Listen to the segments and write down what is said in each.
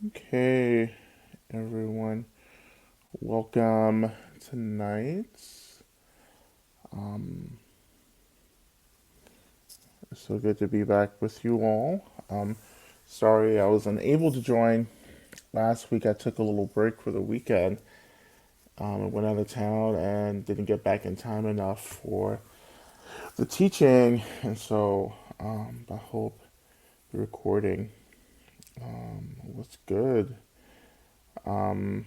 Okay, everyone, welcome tonight. Um, it's so good to be back with you all. Sorry I was unable to join last week. I took a little break for the weekend. I went out of town and didn't get back in time enough for the teaching, and so I hope the recording was good. Um,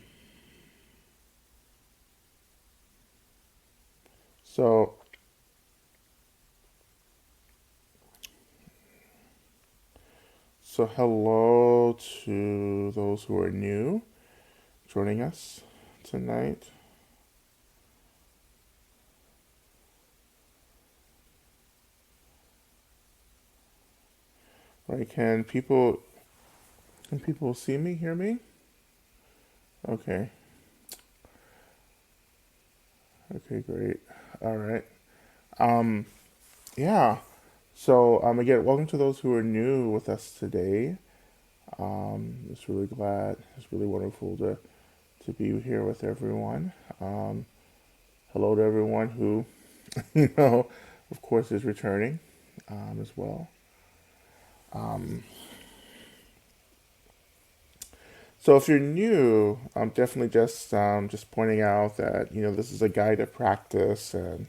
so So, hello to those who are new joining us tonight. Right? Can people see me, hear me? Okay. Okay, great. All right. Um, yeah. So, again, welcome to those who are new with us today. Just really glad. It's really wonderful to be here with everyone. Hello to everyone who, you know, of course, is returning as well. Um, So if you're new, I'm definitely just pointing out that this is a guided practice, and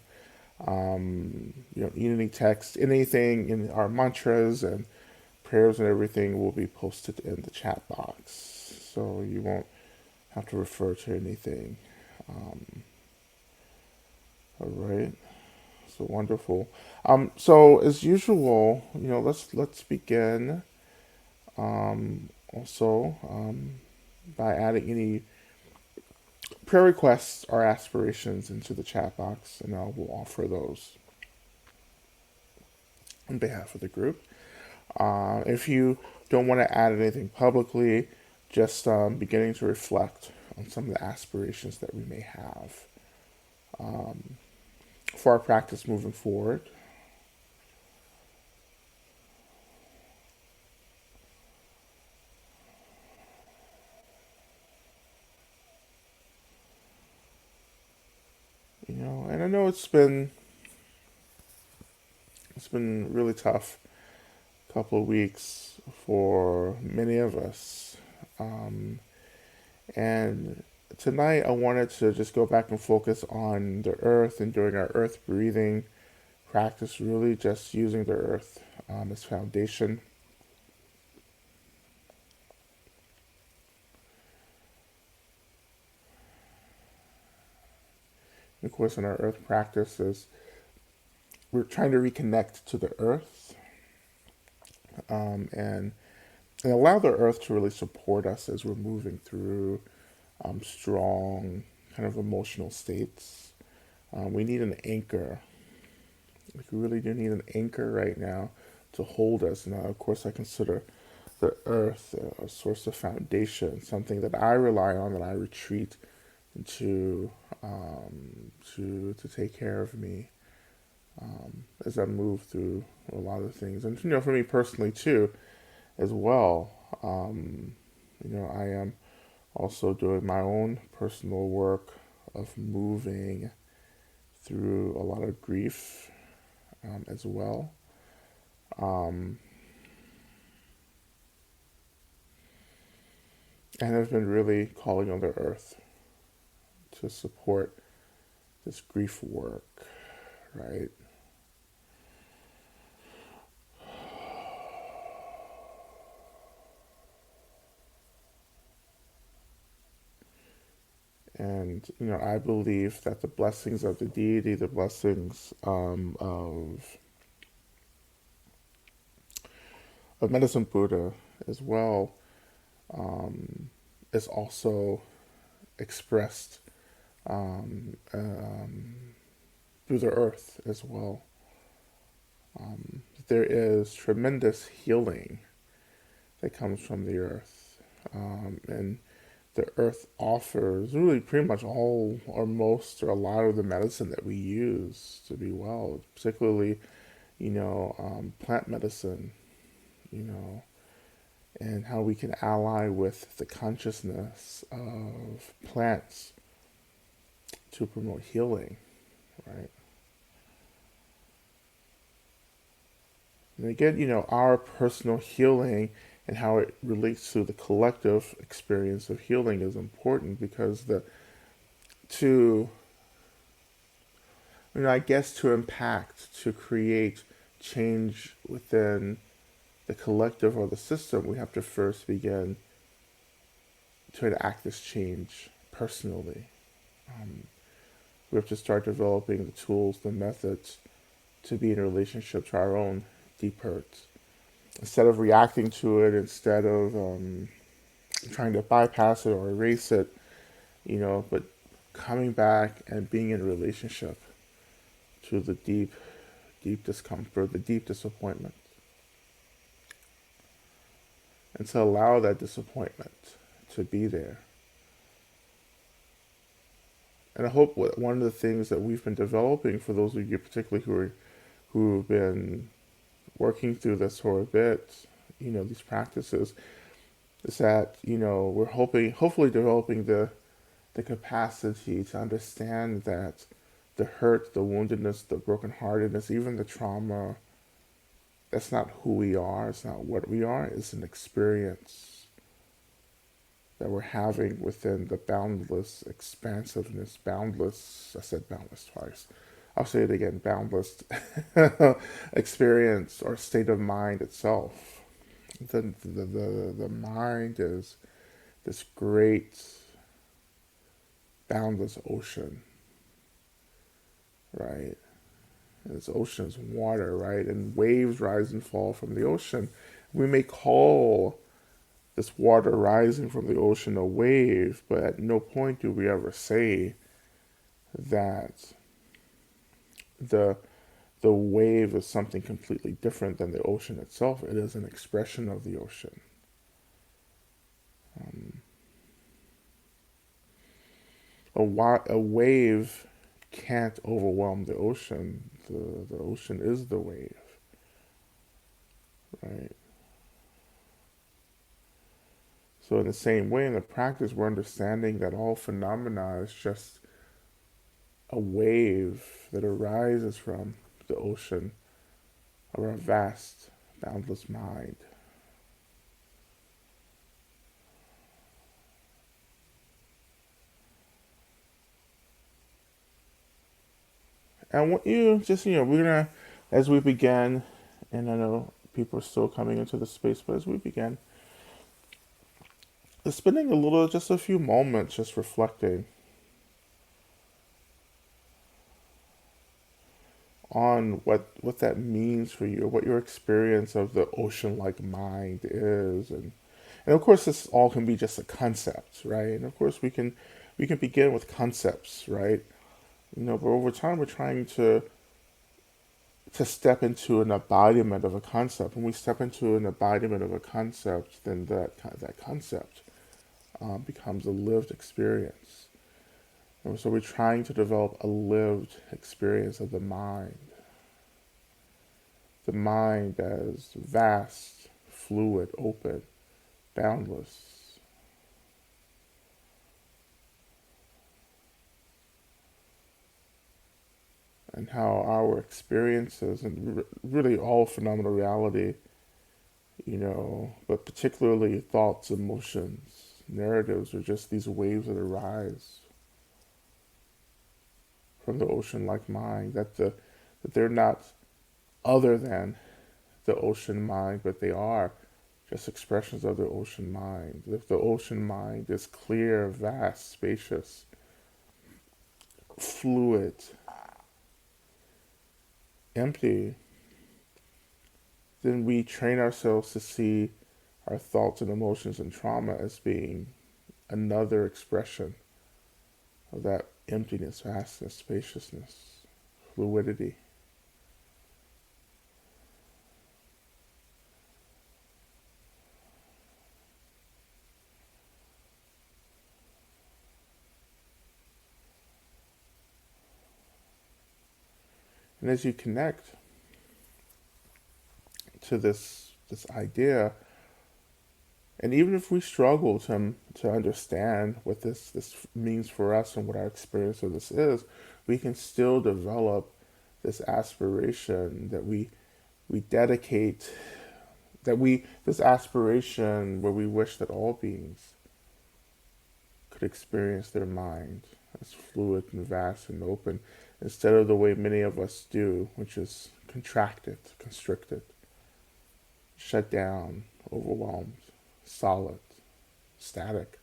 you don't need any text, anything in our mantras and prayers and everything will be posted in the chat box, so you won't have to refer to anything. Um, all right, so wonderful. So as usual, let's begin. Also, by adding any prayer requests or aspirations into the chat box, and I will offer those on behalf of the group. If you don't want to add anything publicly, just beginning to reflect on some of the aspirations that we may have um, for our practice moving forward. And I know it's been really tough couple of weeks for many of us. And tonight I wanted to just go back and focus on the earth and during our earth breathing practice, really just using the earth as foundation. And of course, in our earth practices, we're trying to reconnect to the earth and allow the earth to really support us as we're moving through strong kind of emotional states. We need an anchor. Like, we really do need an anchor right now to hold us. Now, of course, I consider the earth a source of foundation, something that I rely on, that I retreat into to take care of me as I move through a lot of things, and for me personally too, as well. I am also doing my own personal work of moving through a lot of grief as well. Um, and I've been really calling on the earth to support this grief work, right? And I believe that the blessings of the deity, the blessings of Medicine Buddha as well, um, is also expressed through the earth as well. There is tremendous healing that comes from the earth, and the earth offers really pretty much all or most or a lot of the medicine that we use to be well, particularly plant medicine, you know, and how we can ally with the consciousness of plants to promote healing, right? And again, our personal healing and how it relates to the collective experience of healing is important because to, I guess to impact, to create change within the collective or the system, we have to first begin to enact this change personally. We have to start developing the tools, the methods to be in a relationship to our own deep hurts. Instead of reacting to it, instead of trying to bypass it or erase it, but coming back and being in a relationship to the deep, deep discomfort, the deep disappointment, and to allow that disappointment to be there. And I hope one of the things that we've been developing for those of you particularly who've been working through this for a bit, these practices, is that, we're hopefully developing the capacity to understand that the hurt, the woundedness, the brokenheartedness, even the trauma, that's not who we are, it's not what we are, it's an experience that we're having within the boundless expansiveness, I said boundless twice. I'll say it again, boundless experience or state of mind itself. The mind is this great boundless ocean, right? And this ocean is water, right? And waves rise and fall from the ocean. We may call this water rising from the ocean a wave, but at no point do we ever say that the the wave is something completely different than the ocean itself. It is an expression of the ocean. Um, a wave can't overwhelm the ocean. The ocean is the wave, right? So in the same way, in the practice, we're understanding that all phenomena is just a wave that arises from the ocean of our vast, boundless mind. And what you just, we're gonna, as we begin, and I know people are still coming into the space, but as we begin, spending just a few moments just reflecting on what that means for you, what your experience of the ocean-like mind is, and of course this all can be just a concept, right? And of course we can begin with concepts, right? But over time we're trying to step into an embodiment of a concept. When we step into an embodiment of a concept, then that concept becomes a lived experience. And so we're trying to develop a lived experience of the mind as vast, fluid, open, boundless. And how our experiences and really all phenomenal reality, but particularly thoughts, emotions, narratives are just these waves that arise from the ocean-like mind. That they're not other than the ocean mind, but they are just expressions of the ocean mind. If the ocean mind is clear, vast, spacious, fluid, empty, then we train ourselves to see our thoughts and emotions and trauma as being another expression of that emptiness, vastness, spaciousness, fluidity. And as you connect to this idea, And even if we struggle to understand what this means for us and what our experience of this is, we can still develop this aspiration that we dedicate that we this aspiration where we wish that all beings could experience their mind as fluid and vast and open, instead of the way many of us do, which is contracted, constricted, shut down, overwhelmed, solid, static.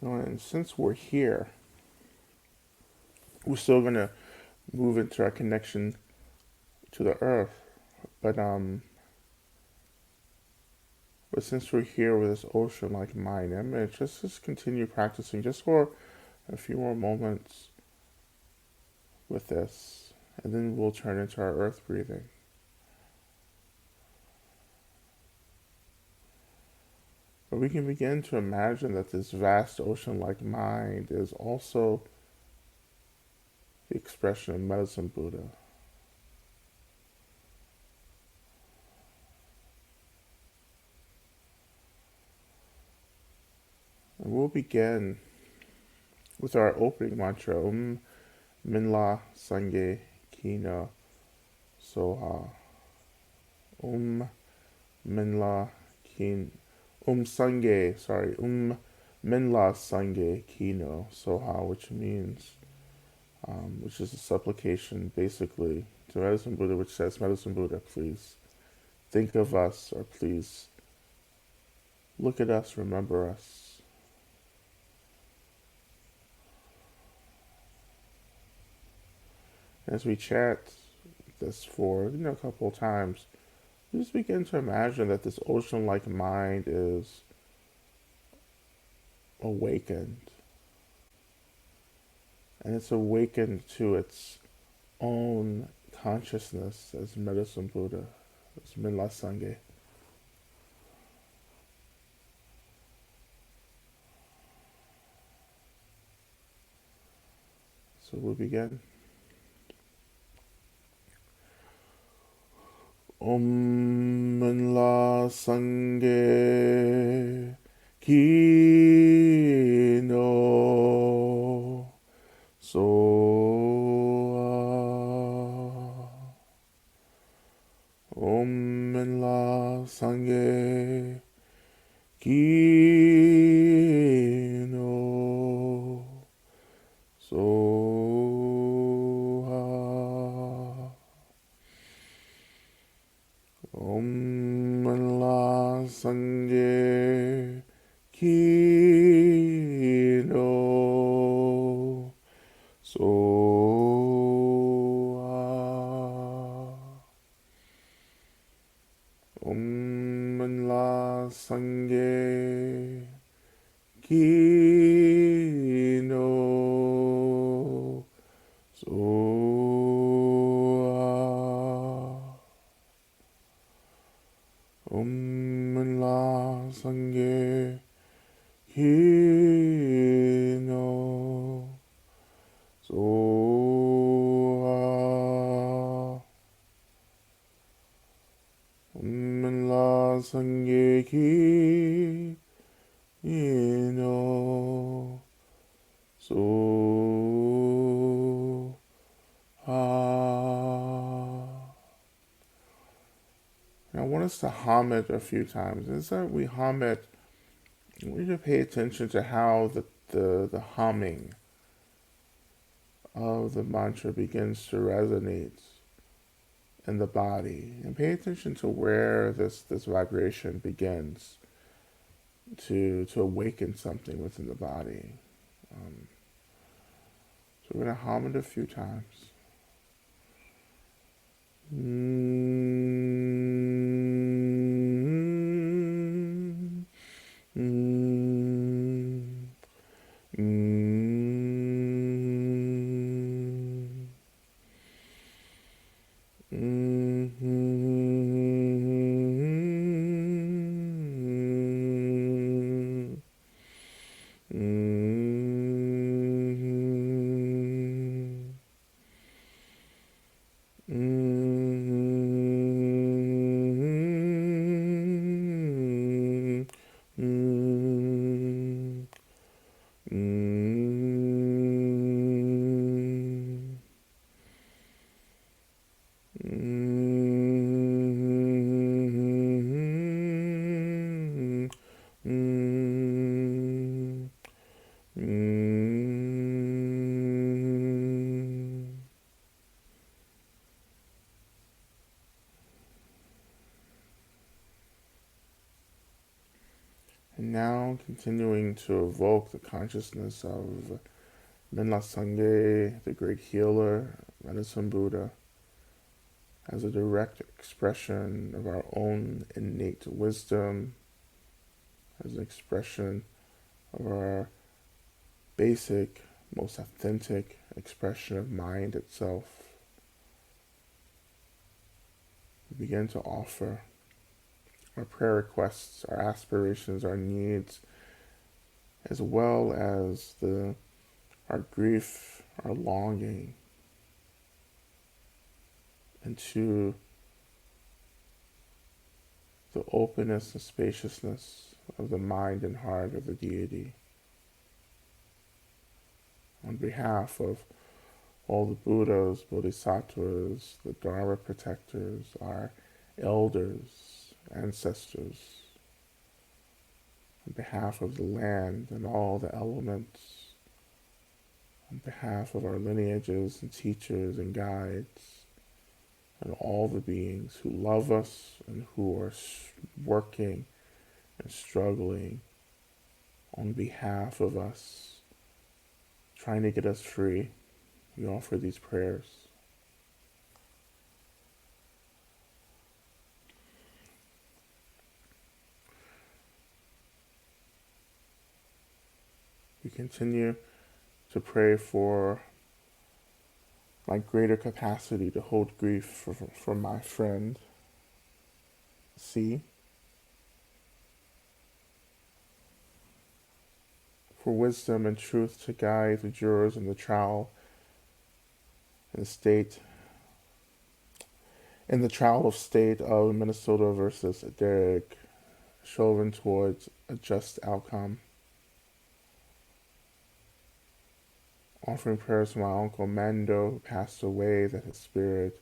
And since we're here, we're still gonna move into our connection to the earth. But but since we're here with this ocean like mind image, let's just continue practicing just for a few more moments with this, and then we'll turn into our earth breathing. But we can begin to imagine that this vast ocean like mind is also the expression of Medicine Buddha. And we'll begin with our opening mantra, Minla Sangye Kina Soha. Minla Kin Sangye, sorry, Minla Sangye Kino Soha, which is a supplication basically to Medicine Buddha, which says, Medicine Buddha, please think of us, or please look at us, remember us. As we chant this for a couple of times, you just begin to imagine that this ocean-like mind is awakened, and it's awakened to its own consciousness as Medicine Buddha, as Minla Sangye. So we begin. Minla Sangye Kino Soa. Minla Sangye Kino Soha. Minla Sangye Kino Soa. Minla Sangye Kino Soa. Minla Sangye Kino Soa. Minla Sangye Kino Soha. And I want us to hum it a few times. As we hum it, we need to pay attention to how the humming of the mantra begins to resonate in the body, and pay attention to where this vibration begins to awaken something within the body. So we're going to hum it a few times. And now continuing to evoke the consciousness of Minla Sangye, the great healer, Medicine Buddha, as a direct expression of our own innate wisdom, as an expression of our basic, most authentic expression of mind itself. We begin to offer our prayer requests, our aspirations, our needs, as well as our grief, our longing, into the openness and spaciousness of the mind and heart of the deity. On behalf of all the Buddhas, Bodhisattvas, the Dharma protectors, our elders, ancestors, on behalf of the land and all the elements, on behalf of our lineages and teachers and guides, and all the beings who love us and who are working and struggling on behalf of us, trying to get us free, we offer these prayers. We continue to pray for my greater capacity to hold grief for my friend, C, for wisdom and truth to guide the jurors in the trial of state of Minnesota versus Derek Chauvin towards a just outcome. Offering prayers to my uncle Mando, who passed away, that his spirit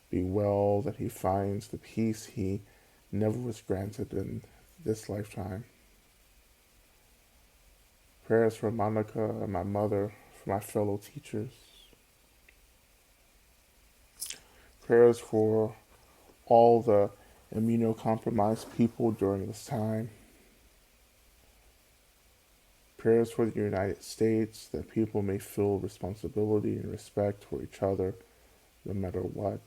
be well, that he finds the peace he never was granted in this lifetime. Prayers for Monica and my mother, for my fellow teachers. Prayers for all the immunocompromised people during this time. Prayers for the United States, that people may feel responsibility and respect for each other, no matter what.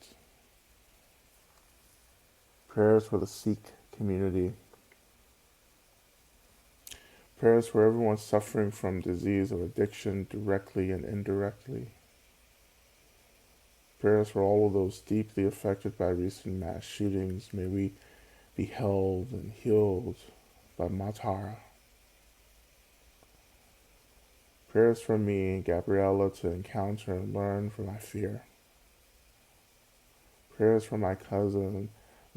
Prayers for the Sikh community. Prayers for everyone suffering from disease of addiction, directly and indirectly. Prayers for all of those deeply affected by recent mass shootings. May we be held and healed by Matara. Prayers for me and Gabriella to encounter and learn from my fear. Prayers for my cousin,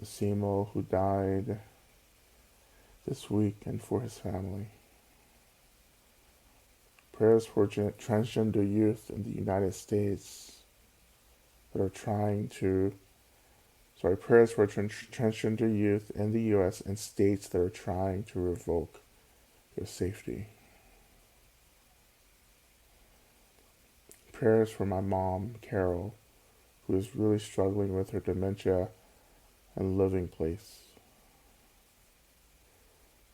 Osimo, who died this week, and for his family. Prayers for transgender youth in the United States that are prayers for transgender youth in the U.S. and states that are trying to revoke their safety. Prayers for my mom, Carol, who is really struggling with her dementia and living place.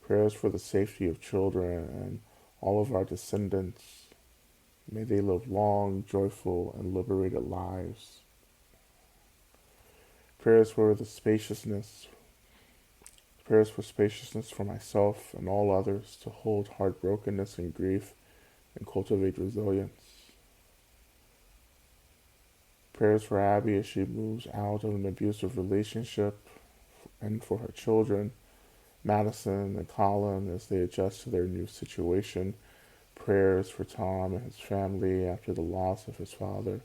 Prayers for the safety of children and all of our descendants. May they live long, joyful, and liberated lives. Prayers for the spaciousness. Prayers for spaciousness for myself and all others to hold heartbrokenness and grief and cultivate resilience. Prayers for Abby as she moves out of an abusive relationship, and for her children, Madison and Colin, as they adjust to their new situation. Prayers for Tom and his family after the loss of his father.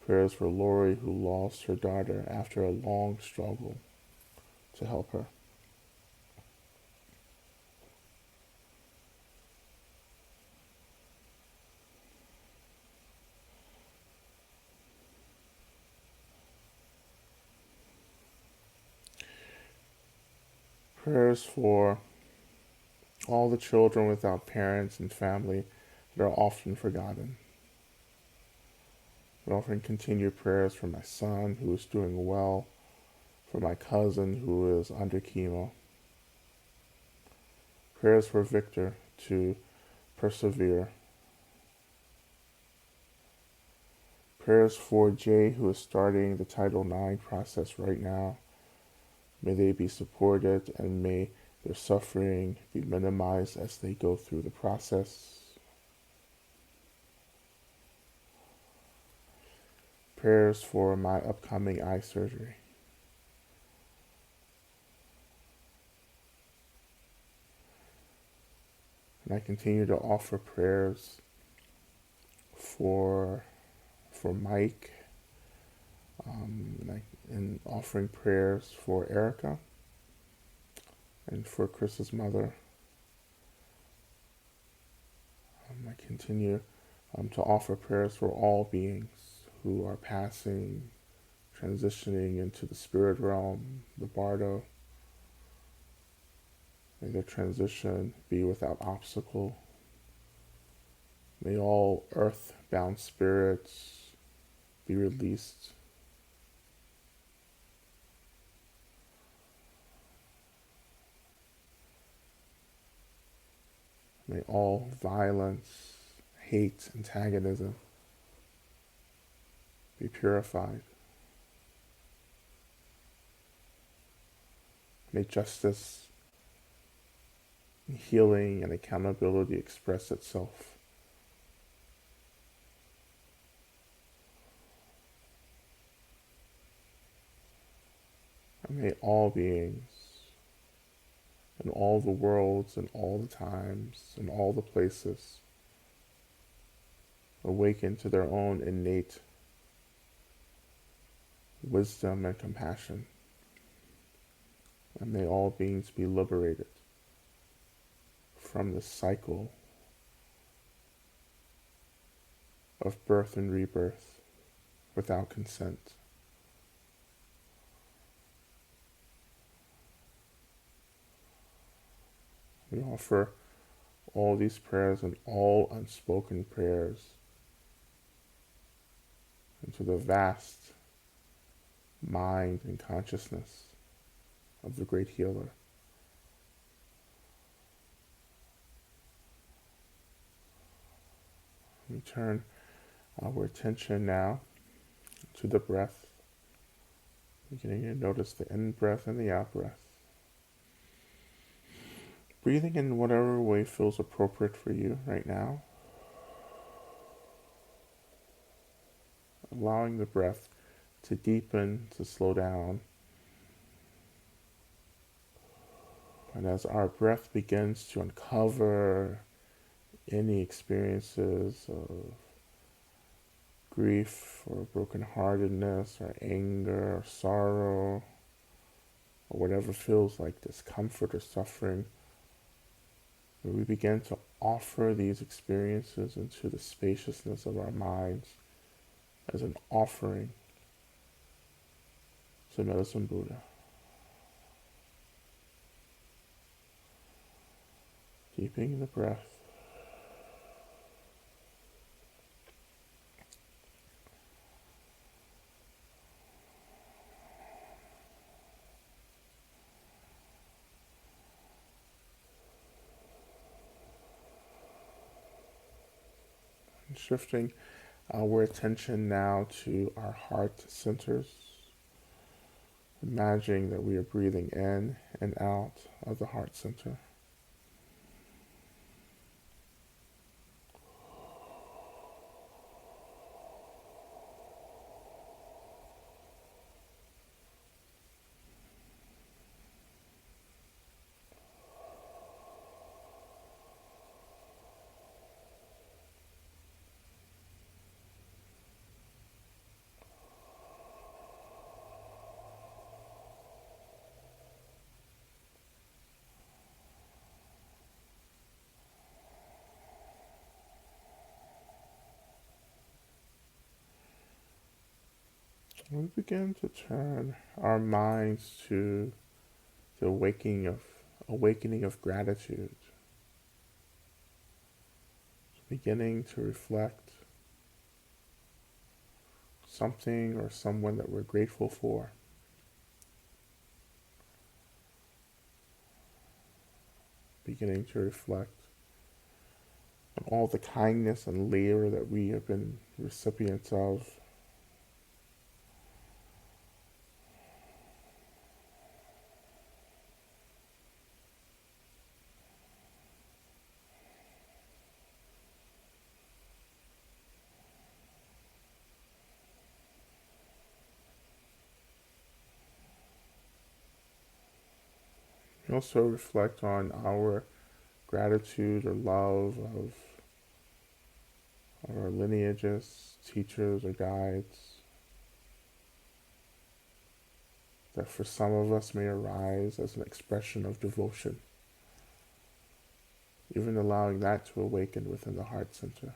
Prayers for Lori, who lost her daughter after a long struggle to help her. Prayers for all the children without parents and family that are often forgotten. We're offering continued prayers for my son, who is doing well, for my cousin, who is under chemo. Prayers for Victor to persevere. Prayers for Jay, who is starting the Title IX process right now. May they be supported and may their suffering be minimized as they go through the process. Prayers for my upcoming eye surgery. And I continue to offer prayers for Mike, and offering prayers for Erica and for Chris's mother. I continue to offer prayers for all beings who are passing, transitioning into the spirit realm, the bardo. May their transition be without obstacle. May all earth-bound spirits be released. May all violence, hate, antagonism be purified. May justice, healing, and accountability express itself. And may all beings, in all the worlds, and all the times, and all the places, awaken to their own innate wisdom and compassion. And may all beings be liberated from the cycle of birth and rebirth without consent. We offer all these prayers and all unspoken prayers into the vast mind and consciousness of the great healer. We turn our attention now to the breath, beginning to notice the in-breath and the out-breath. Breathing in whatever way feels appropriate for you right now. Allowing the breath to deepen, to slow down. And as our breath begins to uncover any experiences of grief or brokenheartedness or anger or sorrow or whatever feels like discomfort or suffering, we begin to offer these experiences into the spaciousness of our minds as an offering to Medicine Buddha. Deepening the breath. shifting our attention now to our heart centers, imagining that we are breathing in and out of the heart center. We begin to turn our minds to the awakening of gratitude, beginning to reflect something or someone that we're grateful for, beginning to reflect on all the kindness and labor that we have been recipients of. We also reflect on our gratitude or love of our lineages, teachers, or guides, that for some of us may arise as an expression of devotion, even allowing that to awaken within the heart center.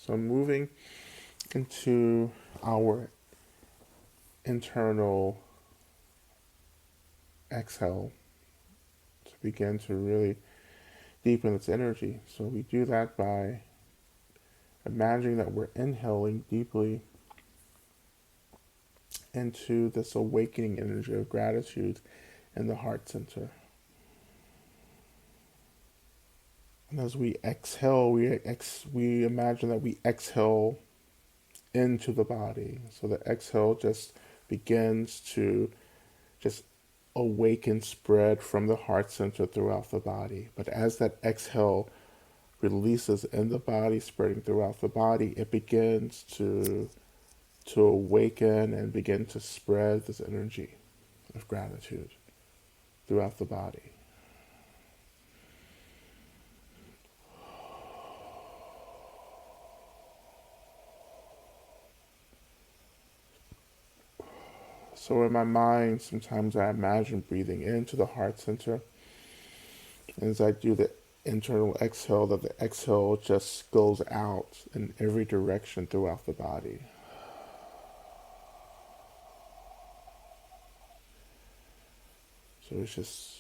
So moving into our internal exhale to begin to really deepen its energy. So we do that by imagining that we're inhaling deeply into this awakening energy of gratitude in the heart center. And as we exhale, we imagine that we exhale into the body. So the exhale just begins to just awaken, spread from the heart center throughout the body. But as that exhale releases in the body, spreading throughout the body, it begins to awaken and begin to spread this energy of gratitude throughout the body. So in my mind, sometimes I imagine breathing into the heart center. And as I do the internal exhale, that the exhale just goes out in every direction throughout the body. So it's just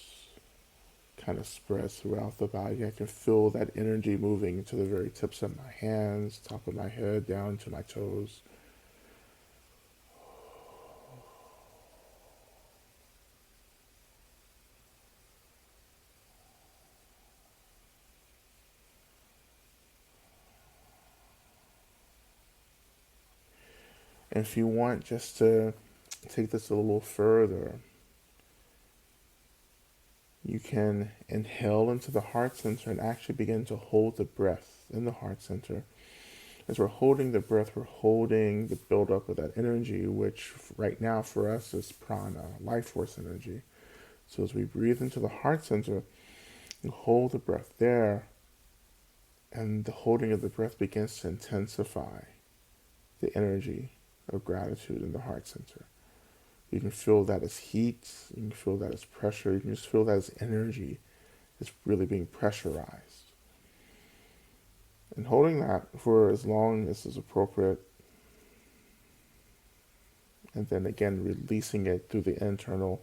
kind of spreads throughout the body. I can feel that energy moving to the very tips of my hands, top of my head, down to my toes. And if you want just to take this a little further, you can inhale into the heart center and actually begin to hold the breath in the heart center. As we're holding the breath, we're holding the buildup of that energy, which right now for us is prana, life force energy. So as we breathe into the heart center and hold the breath there, and the holding of the breath begins to intensify the energy of gratitude in the heart center. You can feel that as heat, you can feel that as pressure, you can just feel that as energy is really being pressurized. And holding that for as long as is appropriate, and then again releasing it through the internal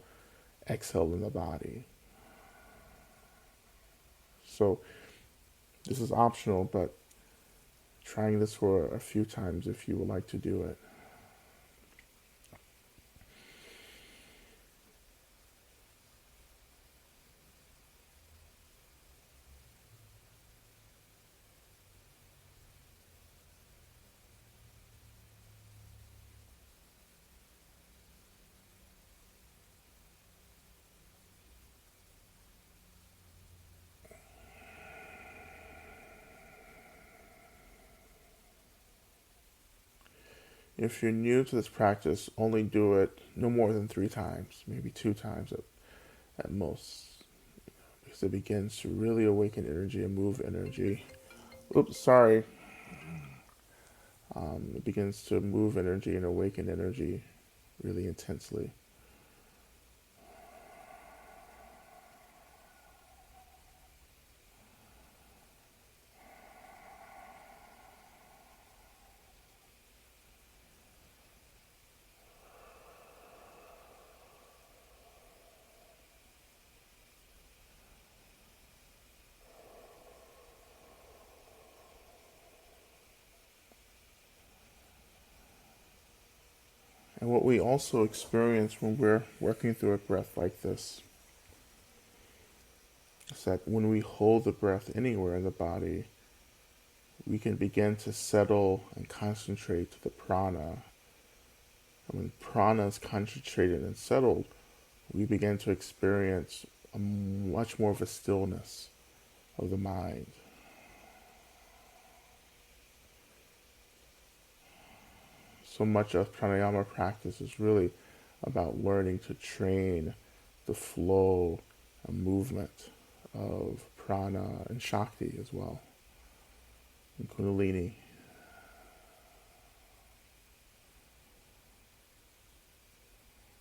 exhale in the body. So this is optional, but trying this for a few times if you would like to do it. If you're new to this practice, only do it no more than 3 times, maybe 2 times at most, because it begins to really awaken energy and move energy. Oops, sorry. It begins to move energy and awaken energy really intensely. And what we also experience when we're working through a breath like this is that when we hold the breath anywhere in the body, we can begin to settle and concentrate to the prana. And when prana is concentrated and settled, we begin to experience a much more of a stillness of the mind. So much of pranayama practice is really about learning to train the flow and movement of prana and shakti as well, and kundalini.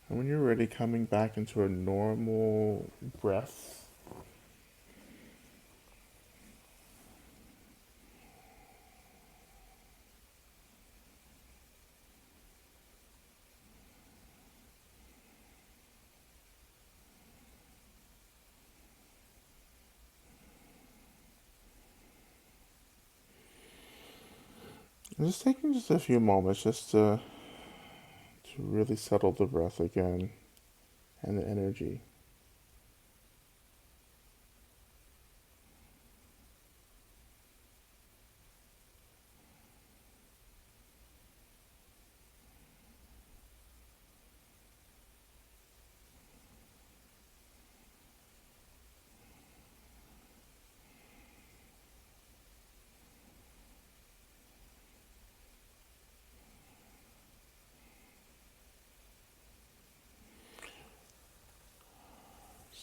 And when you're ready, coming back into a normal breath. And just taking just a few moments just to really settle the breath again and the energy.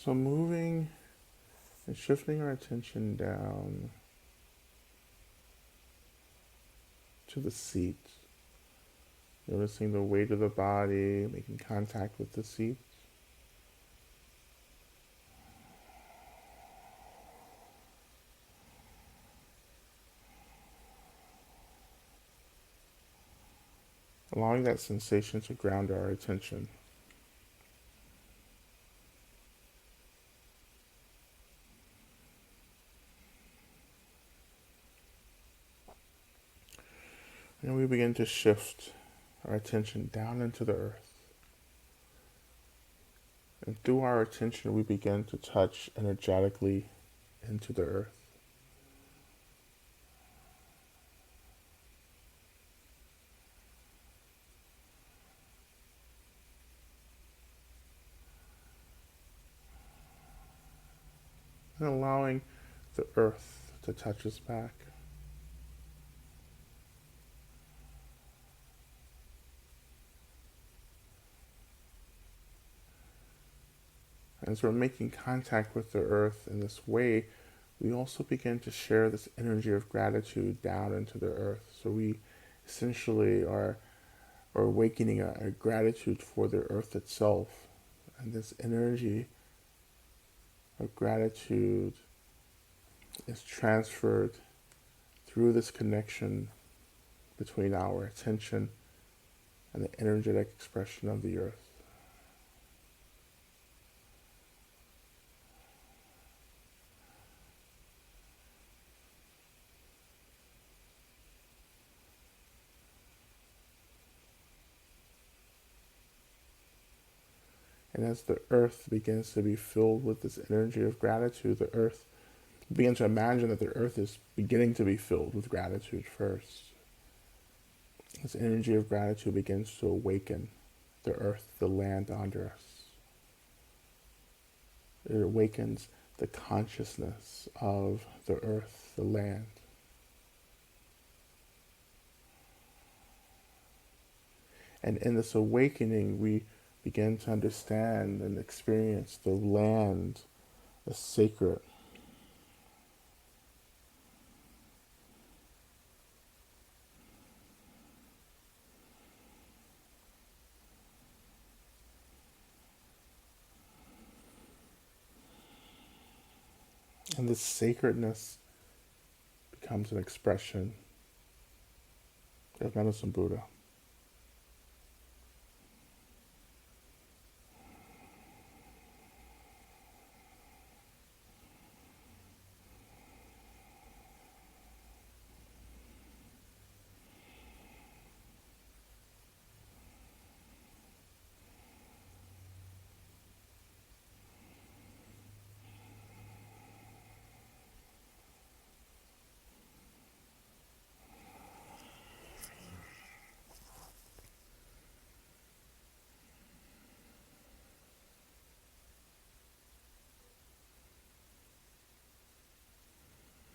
So moving and shifting our attention down to the seat. Noticing the weight of the body, making contact with the seat. Allowing that sensation to ground our attention. And we begin to shift our attention down into the earth. And through our attention, we begin to touch energetically into the earth. And allowing the earth to touch us back. As we're making contact with the earth in this way, we also begin to share this energy of gratitude down into the earth. So we essentially are awakening a gratitude for the earth itself. And this energy of gratitude is transferred through this connection between our attention and the energetic expression of the earth. And as the earth begins to be filled with this energy of gratitude, the earth begin to imagine that the earth is beginning to be filled with gratitude first. This energy of gratitude begins to awaken the earth, the land under us. It awakens the consciousness of the earth, the land. And in this awakening, we begin to understand and experience the land as sacred. And this sacredness becomes an expression of Medicine Buddha.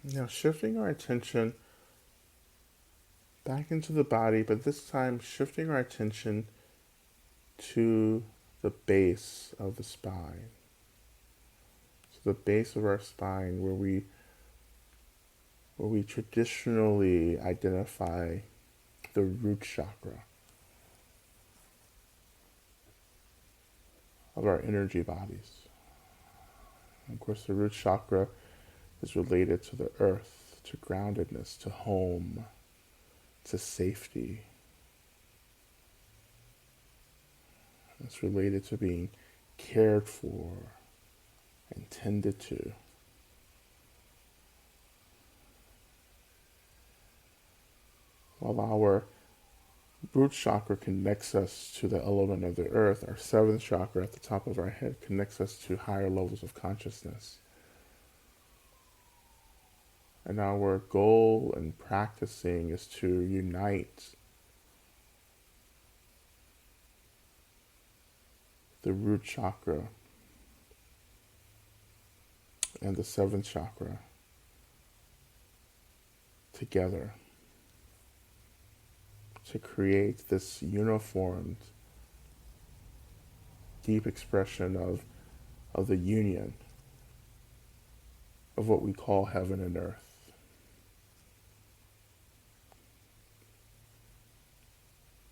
Now, shifting our attention back into the body, but this time shifting our attention to the base of the spine. So the base of our spine where we traditionally identify the root chakra of our energy bodies. And of course, the root chakra is related to the earth, to groundedness, to home, to safety. It's related to being cared for and tended to. While our root chakra connects us to the element of the earth, our seventh chakra at the top of our head connects us to higher levels of consciousness. And our goal in practicing is to unite the root chakra and the seventh chakra together to create this uniformed, deep expression of the union of what we call heaven and earth.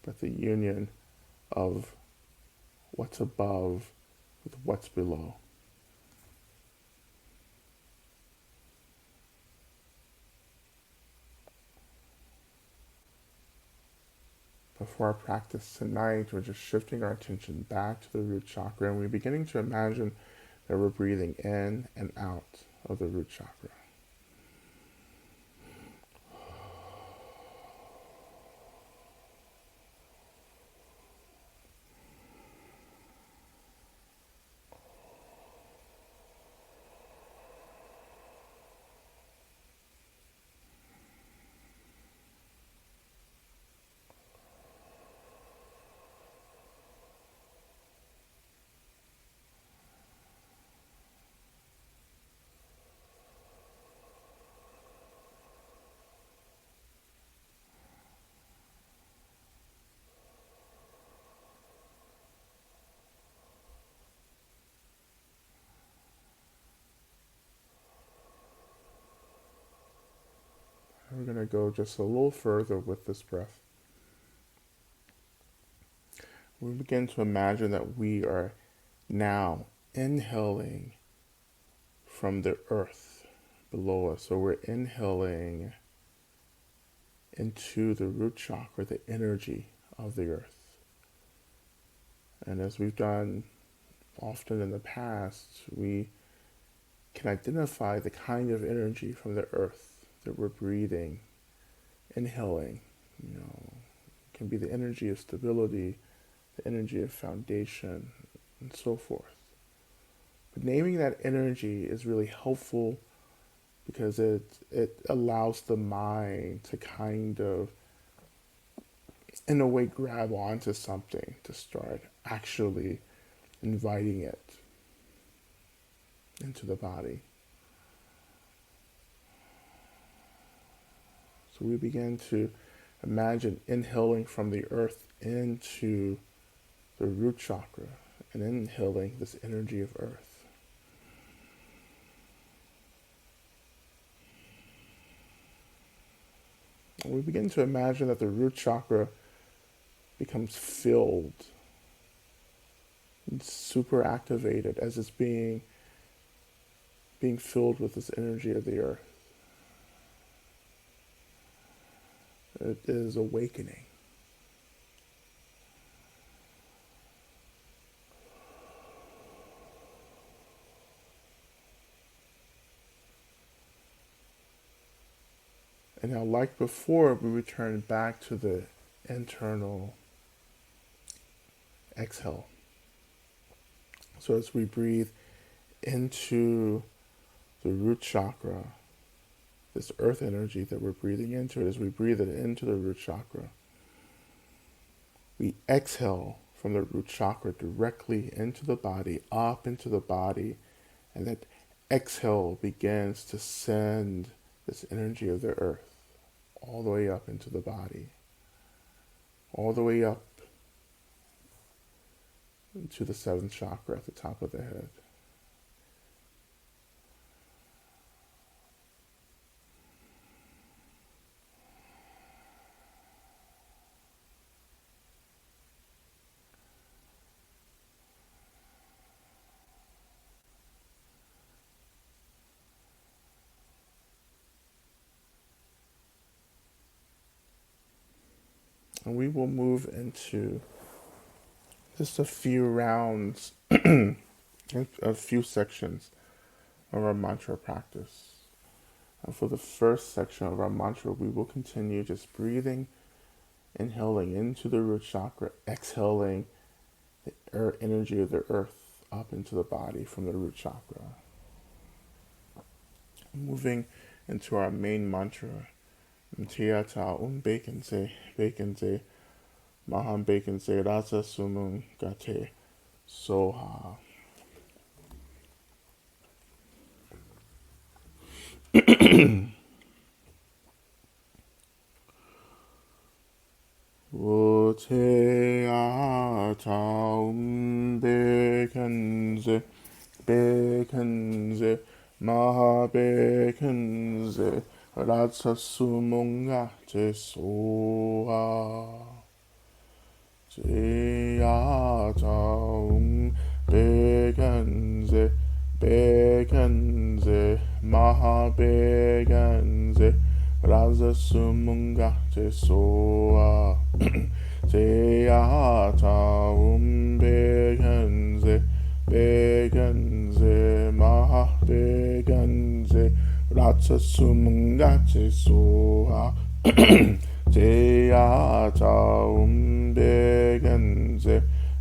But the union of what's above with what's below. But for our practice tonight, we're just shifting our attention back to the root chakra, and we're beginning to imagine that we're breathing in and out of the root chakra. We're going to go just a little further with this breath. We begin to imagine that we are now inhaling from the earth below us. So we're inhaling into the root chakra, the energy of the earth. And as we've done often in the past, we can identify the kind of energy from the earth that we're breathing, inhaling. It can be the energy of stability, the energy of foundation, and so forth. But naming that energy is really helpful because it allows the mind to kind of, in a way, grab onto something, to start actually inviting it into the body. So we begin to imagine inhaling from the earth into the root chakra and inhaling this energy of earth. And we begin to imagine that the root chakra becomes filled, super activated as it's being filled with this energy of the earth. It is awakening. And now, like before, we return back to the internal exhale. So as we breathe into the root chakra, this earth energy that we're breathing into, as we breathe it into the root chakra, we exhale from the root chakra directly into the body, up into the body, and that exhale begins to send this energy of the earth all the way up into the body, all the way up to the seventh chakra at the top of the head. And we will move into just a few rounds, a few sections of our mantra practice. And for the first section of our mantra, we will continue just breathing, inhaling into the root chakra, exhaling the energy of the earth up into the body from the root chakra. Moving into our main mantra, Tiyata Baconse, Maham Baconse, Rasa Sumun Gate, Soha. Baconse, Maha Baconse, Rasa Sumun Gate, Soha. Beganze, Maha Beganze, Raza Sumunga Te Soa, Beganze, Maha Beganze, Raza Sumunga Te Soa.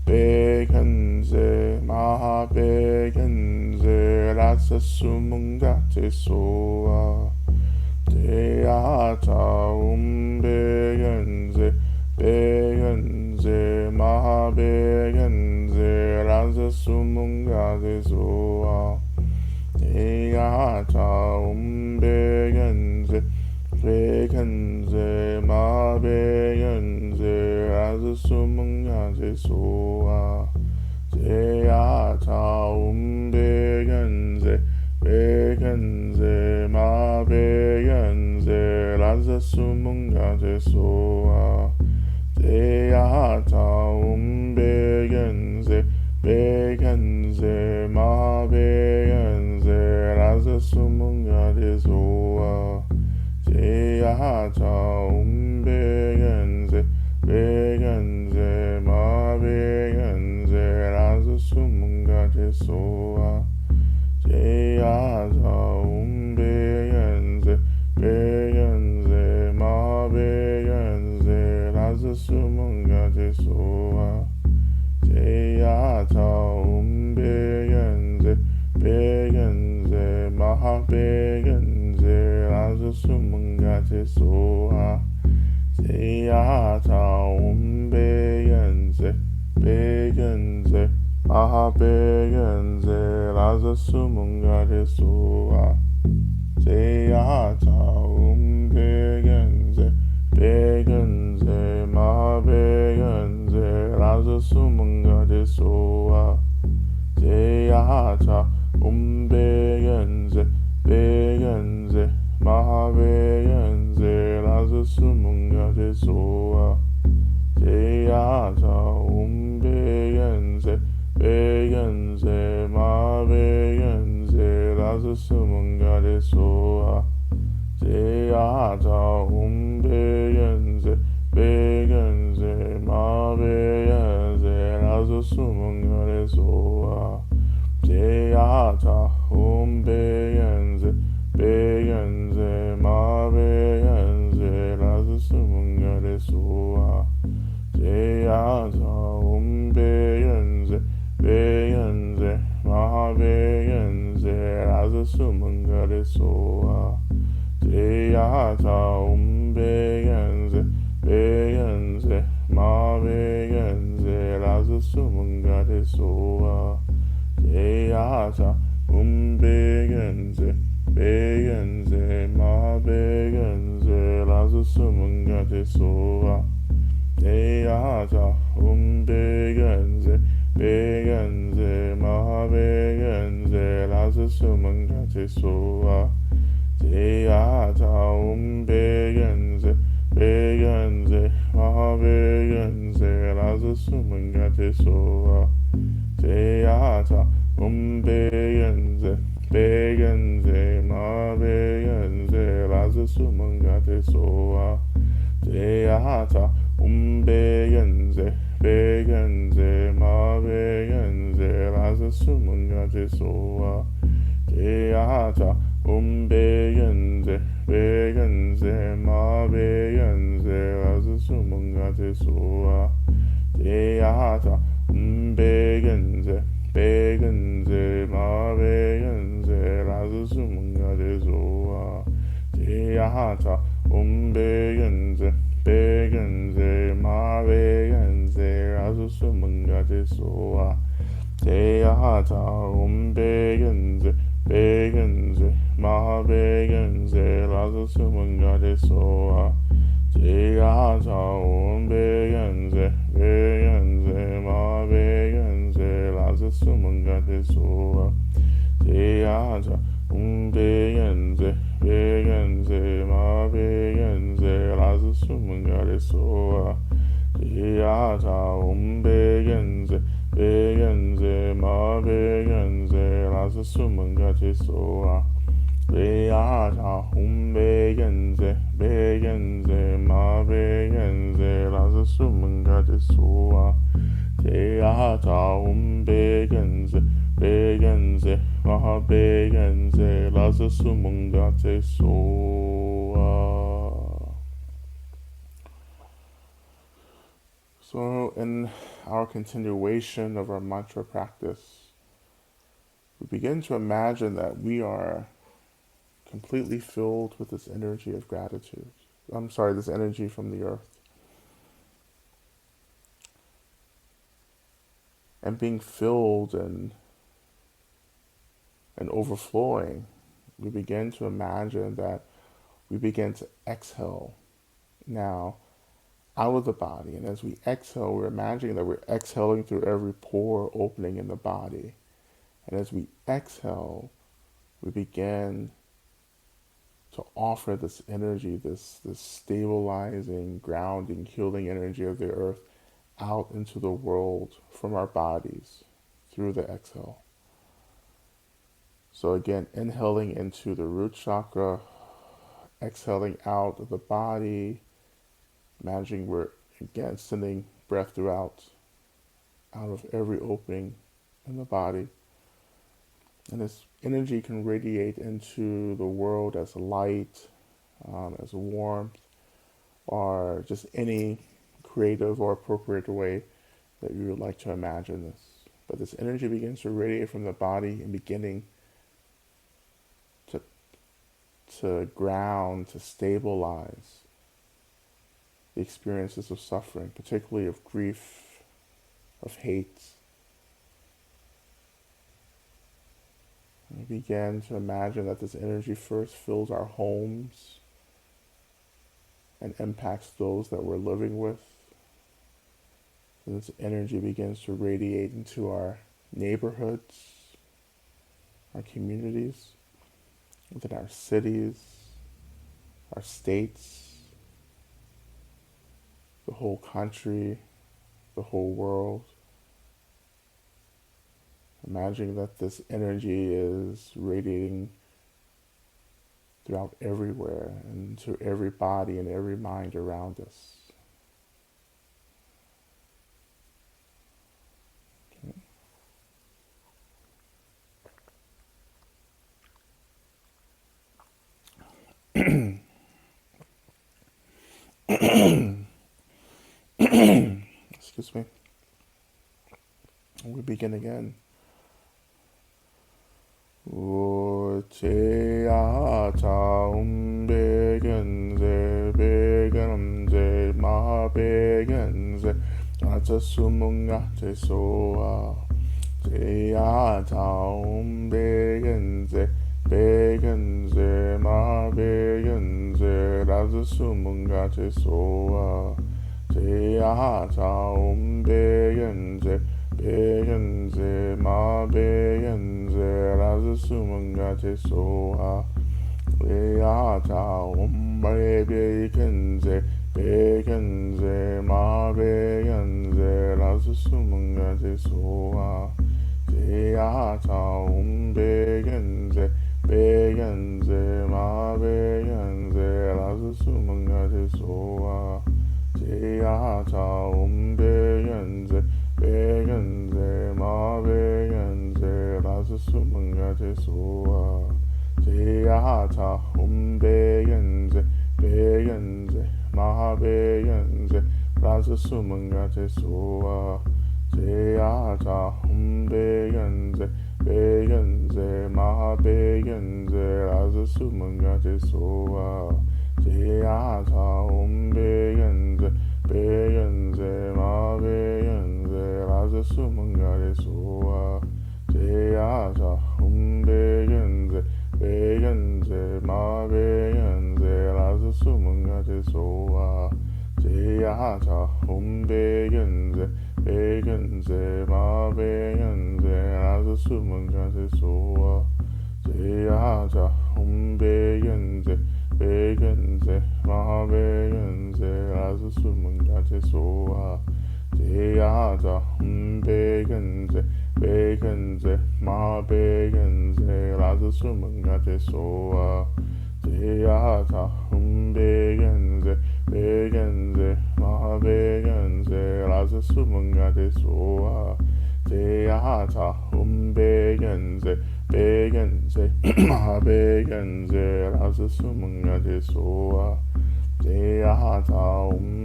Beganze, Maha Beganze, Rasa Sumunga Te Soa. Beganze, Maha Beganze, Rasa Sumunga Te Soa. Beganze, Maha Beganze, Rasa Sumunga Te Soa. Beganze, Maha Beganze, Rasa Sumunga Te Soa. Beganze, Maha Beganze, 라서 수문가리 소아 제야자 umbegenze begenze ma begenze 라서 수문가리 소아 제야자 umbegenze begenze ma begenze 라서 수문가리 소아 제야자 umbegenze begenze ma begenze 라서 수문가리 소아 제야자 umbegenze begenze ma begenze 라서 수문가리 소아 제야자 umbegenze begenze ma begenze 라서 수문가리 소아 제야자 umbegenze begenze ma begenze 라서 수문가리 소아 제야자 umbegenze begenze ma begenze 라서 수문가리 소아 제야자 umbegenze begenze ma begenze 라서 수문가리 소아 제야자 umbegenze begenze ma begenze 라서 수문가리 소아 제야자 umbegenze begenze ma begenze 라서 수문가리 소아 제야자 umbegenze begenze ma begenze 라서 수문가리 소아 제야자 umbegenze begenze ma begenze 라서 수문가리 소아 제야자 umbegenze begenze ma begenze 라서 수문가리 소아 제야자 umbegenze begenze ma begenze 라서 수문가리 소아 제야자 umbegenze begenze ma begenze 라서 수문가리 소아 제야자 umbegenze begenze ma begenze 라서 수문가리 소아 제야자 umbegenze begenze ma begenze 라서 수문가리 소아 제야자 umbegenze begenze ma begenze 라서 수문가리 소아 제야자 umbegenze begenze ma begenze 라서 수문가리 소아 제야자 umbegenze begenze ma begenze 라서 수문가리 소아 제야자 umbegenze begenze ma begenze 라서 수문가리 소아 제야자 umbegenze begenze ma begenze 라서 수문가리 소아 제야자 umbegenze begenze ma begenze 라서 수문가리 소아 제야자 umbegenze begenze ma begenze 라서 수문가리 소아 제야자 umbegenze begenze ma begenze 라서 수문가리 소아. So in our continuation of our mantra practice, we begin to imagine that we are completely filled with this energy of gratitude. This energy from the earth. And being filled and overflowing, we begin to imagine that we begin to exhale now out of the body. And as we exhale, we're imagining that we're exhaling through every pore opening in the body. And as we exhale, we begin to offer this energy, this stabilizing, grounding, healing energy of the earth out into the world from our bodies through the exhale. So again, inhaling into the root chakra, exhaling out of the body, imagining we're again sending breath throughout, out of every opening in the body. And this energy can radiate into the world as light, as warmth, or just any creative or appropriate way that you would like to imagine this. But this energy begins to radiate from the body and beginning to, to ground, to stabilize the experiences of suffering, particularly of grief, of hate. And we begin to imagine that this energy first fills our homes and impacts those that we're living with. And this energy begins to radiate into our neighborhoods, our communities, within our cities, our states, the whole country, the whole world. Imagining that this energy is radiating throughout everywhere and to every body and every mind around us. Excuse me. We begin again. 우체야 자음백연세 백연세 마백연세 아자수문가 제소아 제야 자음백연세 백연세 마백연세 라자수문가 제소아 제야 자음백연세 백연세 마백연세 라즈수문가 제소아 레야자 옴바레백연세 백연세 마백연세 라즈수문가 제소아 제야자 옴백연세 백연세 마백연세 라즈수문가 제소아 제야자 옴백연세 백연세 마백연세 라즈수문가 제소아 제야자 옴백연세 백연세 마백연세 라즈수문가 제소아 제야자 옴백연세 백연세 마백연세 라즈수문가 제소아 제야자 옴백연세 백연세 마백연세 라즈수문가 제소아 제야자 옴백연세 백연세 마백연세 라즈수문가 제소아 제야자 옴백연세 백연세 마백연세 라즈수문가 제소아 제야자 옴백연세 백연세 마백연세 라즈수문가 제소아 제야자 백연세 백연세 마백연세 라즈수문가 제소아 제야자 백연세 백연세 마백연세 라즈수문가 제소아 제야자 백연세 백연세 마백연세 라즈수문가 제소아 제야자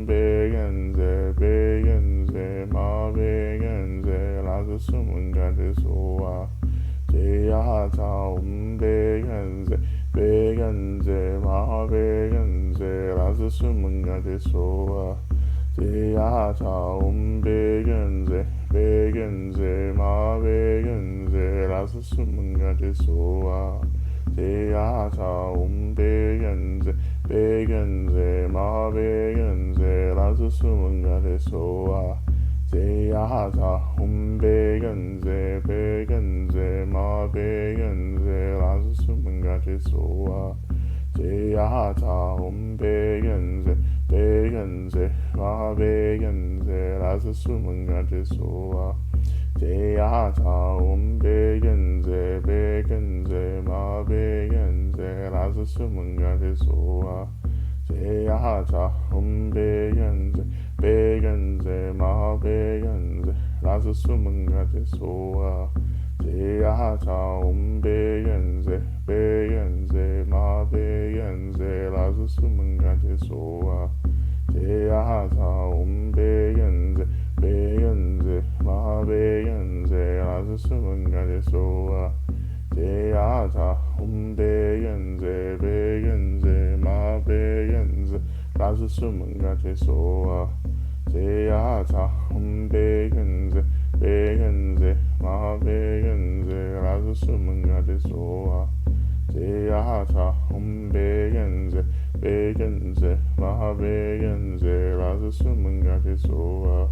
백연세 백연세 마백연세 라즈수문가 제소아 제야자 백연세 백연세 마백연세 라즈수문가 제소아 제야자 백연세 백연세 마백연세 라즈수문가 제소아 제야자 백연세 백연세 마백연세 라즈수문가 제소아 제야자 백연세 백연세 마백연세 라즈수문가 제소아 제야자 백연세 백연세 마백연세 라즈수문가 제소아 제야자 umbegenze begenze mabegenze 라스 수문가제 소아 제야자 umbegenze begenze mabegenze 라스 수문가제 소아 제야자 umbegenze begenze mabegenze 라스 수문가제 소아 제야자 umbegenze begenze mabegenze 라스 수문가제 소아 제야자 umbegenze begenze mabegenze 라스 수문가제 소아 제야자 umbegenze begenze mabegenze 라스 수문가제 소아 제야자 umbegenze begenze mabegenze 라스 수문가제 소아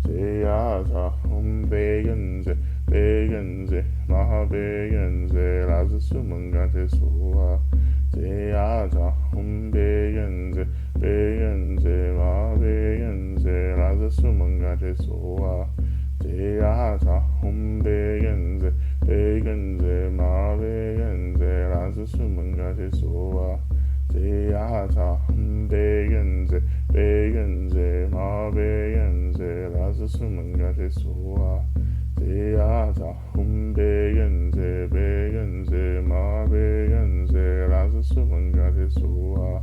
제야자 umbegenze begenze mabegenze 라스 수문가제 소아 제야자 umbegenze begenze mabegenze 라스 수문가제 소아 제야자 umbegenze begenze mabegenze 라스 수문가제 소아 제야자 umbegenze begenze mabegenze 라스 수문가제 소아 제야자 umbegenze begenze mabegenze 라스 수문가제 소아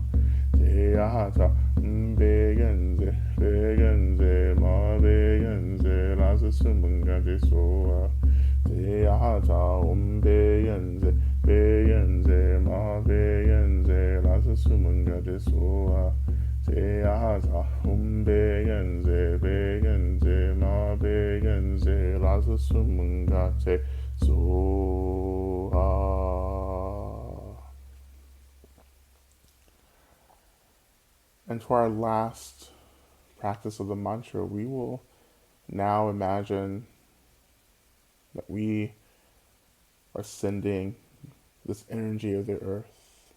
제야자 umbegenze begenze mabegenze 라스 수문가제 소아 제야자 umbegenze begenze mabegenze 라스 수문가제 소아 제야자 umbegenze begenze mabegenze 라스 수문가제 소아. And for our last practice of the mantra, we will now imagine that we are sending this energy of the earth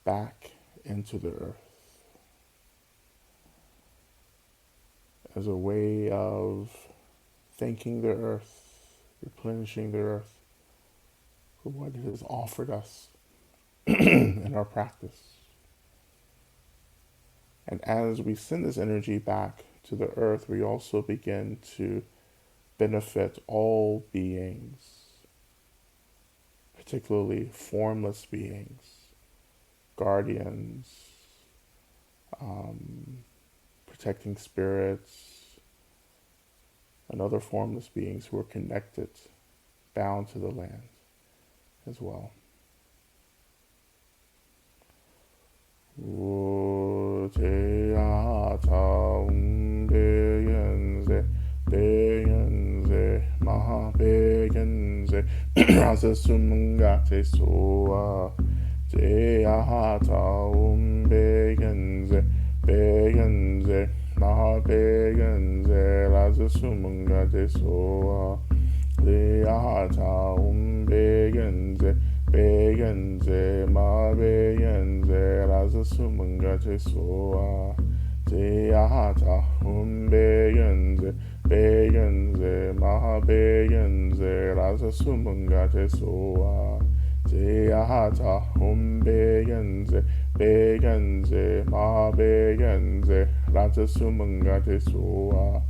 back into the earth as a way of thanking the earth, replenishing the earth for what it has offered us in our practice. And as we send this energy back to the earth, we also begin to benefit all beings, particularly formless beings, guardians, protecting spirits, and other formless beings who are connected, bound to the land as well. 제야자 umbegenze begenze mabegenze 라스 수문가제 소아 제야자 umbegenze begenze mabegenze 라스 수문가제 소아 제야자 umbegenze begenze mabegenze 라스 수문가제 소아 제야자 umbegenze begenze mabegenze 라스 수문가제 소아 제야자 umbegenze begenze mabegenze 라스 수문가제 소아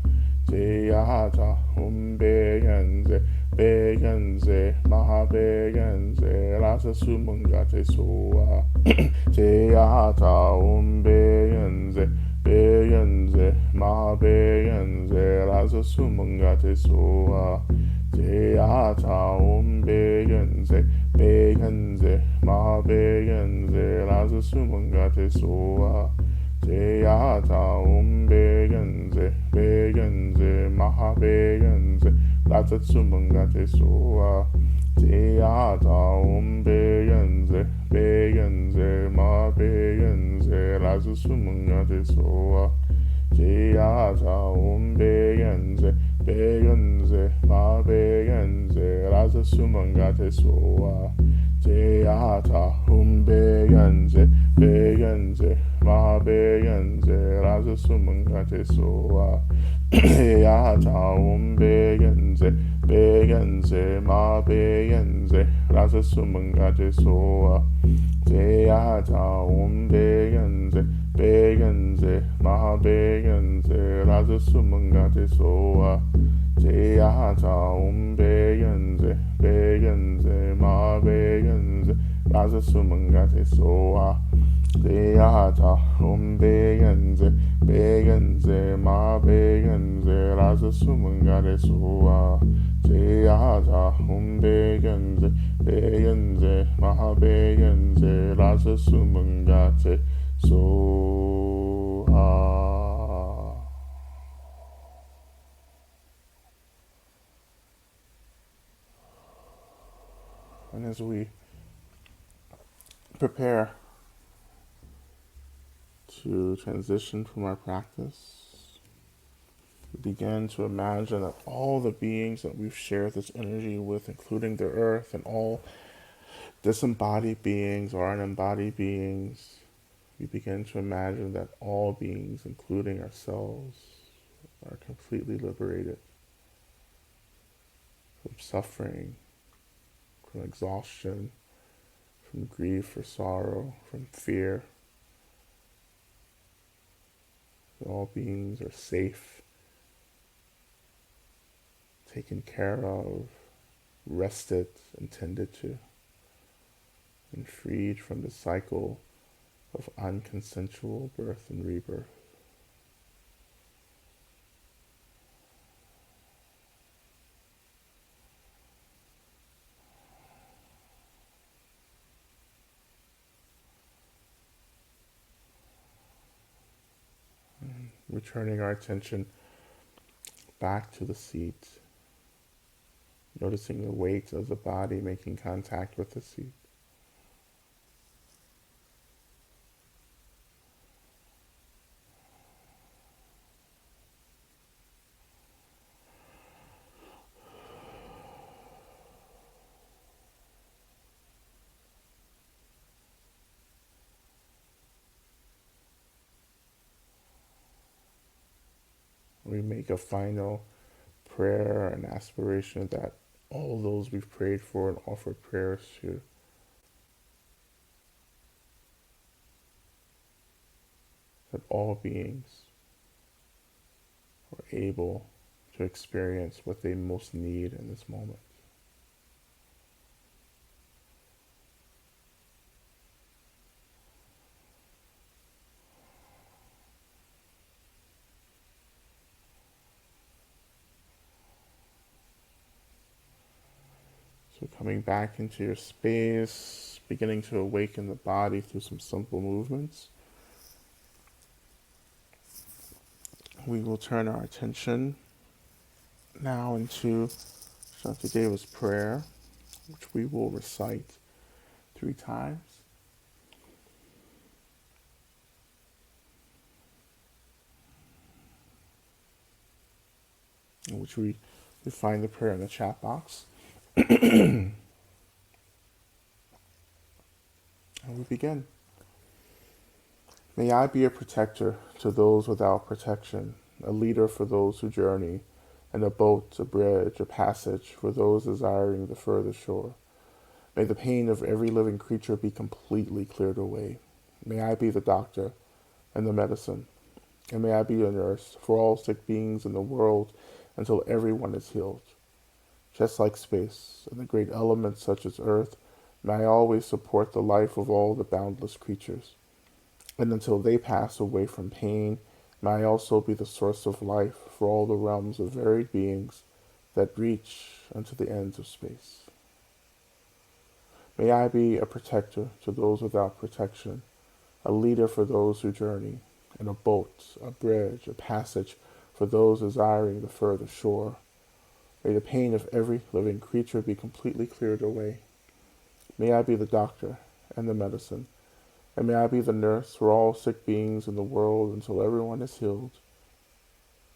제야자 umbegenze begenze mabegenze 라스 수문가제 소아 제야자 umbegenze begenze mabegenze 라스 수문가제 소아 제야자 umbegenze begenze mabegenze 라스 수문가제 소아 제야자 umbegenze begenze mabegenze 라스 수문가제 소아 제야자 umbegenze begenze mabegenze 라스 수문가제 소아 제야자 umbegenze begenze mabegenze 라스 수문가제 소아 Jayata hum begenze, begenze, ma begenze, raza sumangate soa. Jayata hum begenze, begenze, ma begenze, raza sumangate soa. Jayata hum begenze, begenze, ma begenze, raza sumangate soa. Jayata begenze, begenze, ma begenze, raza sumangate soa. Jayata begenze, begenze, ma begenze, raza sumangate soa. Jayata begenze, begenze, ma begenze, raza sumangate soa. And as we prepare to transition from our practice, we begin to imagine that all the beings that we've shared this energy with, including the earth and all disembodied beings or unembodied beings, we begin to imagine that all beings, including ourselves, are completely liberated from suffering, from exhaustion, from grief or sorrow, from fear. All beings are safe, taken care of, rested and tended to, and freed from the cycle of unconsensual birth and rebirth. Returning our attention back to the seat, noticing the weight of the body making contact with the seat. We make a final prayer and aspiration that all those we've prayed for and offered prayers to, that all beings are able to experience what they most need in this moment. So coming back into your space, beginning to awaken the body through some simple movements. We will turn our attention now into Shantideva's prayer, which we will recite 3 times. In which we find the prayer in the chat box. And we begin. May I be a protector to those without protection, a leader for those who journey, and a boat, a bridge, a passage for those desiring the further shore. May the pain of every living creature be completely cleared away. May I be the doctor and the medicine, and may I be a nurse for all sick beings in the world until everyone is healed. Just like space and the great elements such as earth, may I always support the life of all the boundless creatures. And until they pass away from pain, may I also be the source of life for all the realms of varied beings that reach unto the ends of space. May I be a protector to those without protection, a leader for those who journey, and a boat, a bridge, a passage for those desiring the further shore. May the pain of every living creature be completely cleared away. May I be the doctor and the medicine, and may I be the nurse for all sick beings in the world until everyone is healed.